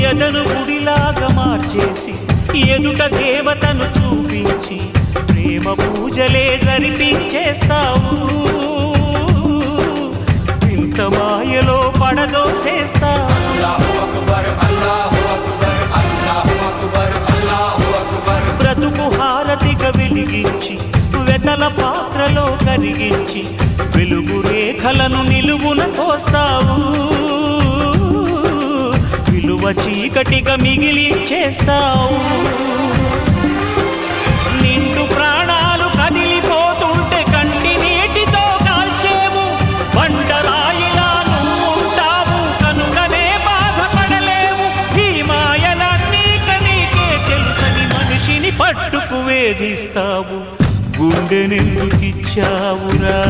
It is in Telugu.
ఎదను గుడిలాగా మార్చేసి ఎదుట దేవతను చూపించి ప్రేమ పూజలే జరిపించేస్తావు. ఇంత మాయలో పడదోసేస్తావు. బ్రతుకు హారతిగా వెలిగించి వెతల పాత్రలో కరిగించి వెలుగు రేఖలను నిలువున కోస్తావు. విలువ చీకటిగా మిగిలించేస్తావు. నిండు ప్రాణాలు కదిలిపోతుంటే కంటి నీటితో కాల్చేవు. బండరాయిలా నువ్వుంటావు కనుకనే బాధపడలేవు. ఈ మాయలన్నీ నీకే తెలుసని మనిషిని పట్టుకు వేధిస్తావు. గుండెనెందుకిచ్చావురా?